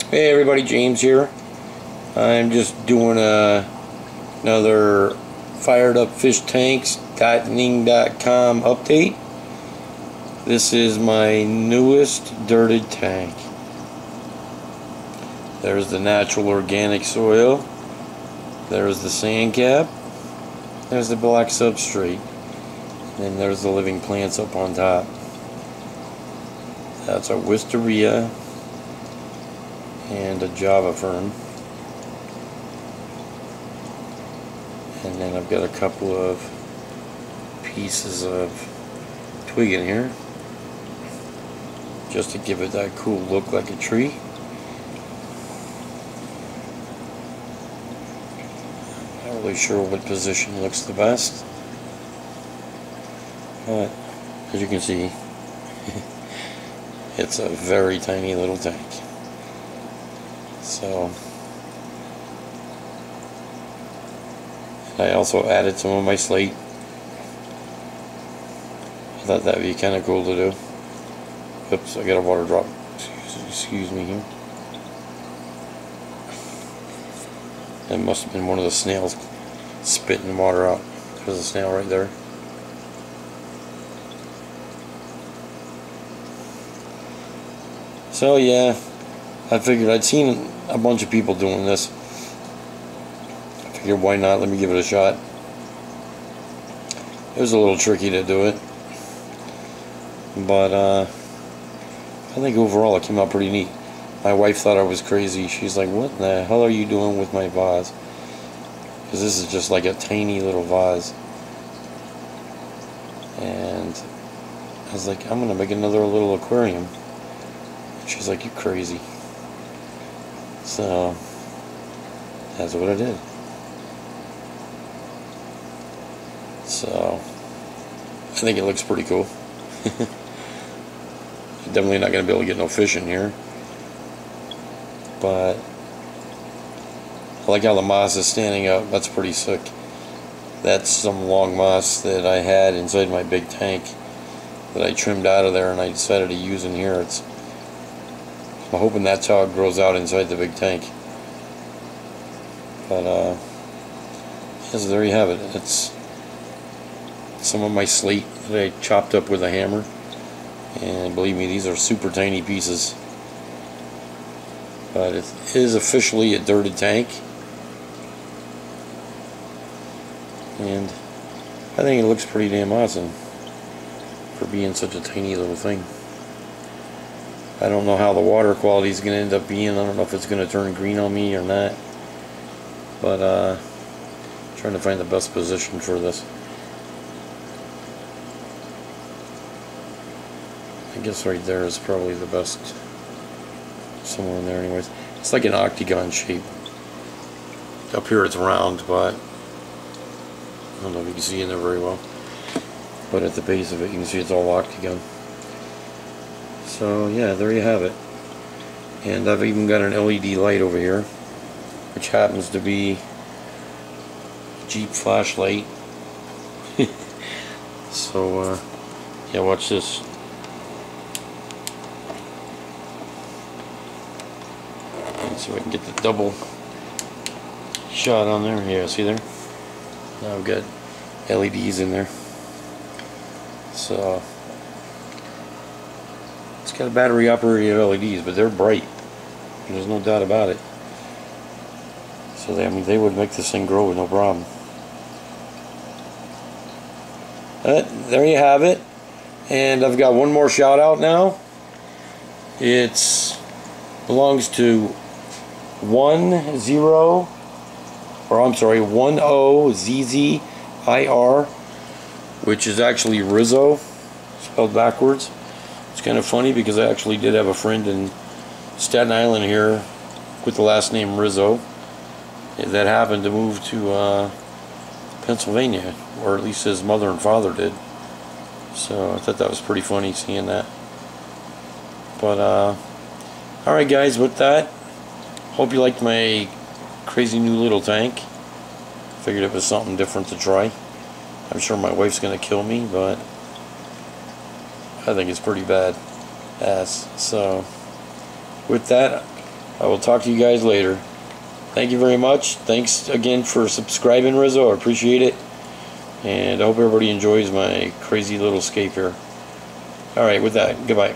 Hey everybody, James here. I'm just doing another fired up fish tanks.ning.com update. This is my newest dirted tank. There's the natural organic soil. There's the sand cap. There's the black substrate. And there's the living plants up on top. That's a wisteria and a java fern, and then I've got a couple of pieces of twig in here just to give it that cool look like a tree. Not really sure what position looks the best, but as you can see it's a very tiny little tank. So I also added some of my slate. I thought that'd be kind of cool to do. Oops, I got a water drop. Excuse me here. That must have been one of the snails spitting water out. There's a snail right there. So yeah, I figured I'd seen a bunch of people doing this. I figured why not, let me give it a shot. It was a little tricky to do it, but I think overall it came out pretty neat. My wife thought I was crazy. She's like, what the hell are you doing with my vase? Because this is just like a tiny little vase. And I was like, I'm going to make another little aquarium. She's like, you're crazy. So that's what I did. So I think it looks pretty cool. Definitely not going to be able to get no fish in here, but I like how the moss is standing up. That's pretty sick. That's some long moss that I had inside my big tank that I trimmed out of there and I decided to use in here. I'm hoping that's how it grows out inside the big tank. But yes, there you have it. It's some of my slate that I chopped up with a hammer, and believe me, these are super tiny pieces. But it is officially a dirted tank, and I think it looks pretty damn awesome for being such a tiny little thing. I don't know how the water quality is going to end up being. I don't know if it's going to turn green on me or not. But trying to find the best position for this. I guess right there is probably the best. Somewhere in there anyways. It's like an octagon shape. Up here it's round, but I don't know if you can see in there very well. But at the base of it you can see it's all octagon. So yeah, there you have it. And I've even got an LED light over here, which happens to be a Jeep flashlight. So yeah, watch this. Let's see if I can get the double shot on there. Yeah, see there? Now I've got LEDs in there. So it's got a battery operated LEDs, but they're bright. There's no doubt about it. So they would make this thing grow with no problem. But there you have it. And I've got one more shout out now. It belongs to 10ZZIR, which is actually Rizzo, spelled backwards. It's kind of funny because I actually did have a friend in Staten Island here with the last name Rizzo that happened to move to Pennsylvania, or at least his mother and father did. So I thought that was pretty funny seeing that. But alright guys, with that, hope you liked my crazy new little tank. Figured it was something different to try. I'm sure my wife's gonna kill me, but I think it's pretty bad ass. So with that, I will talk to you guys later. Thank you very much. Thanks again for subscribing, Rizzo. I appreciate it. And I hope everybody enjoys my crazy little escape here. Alright, with that, goodbye.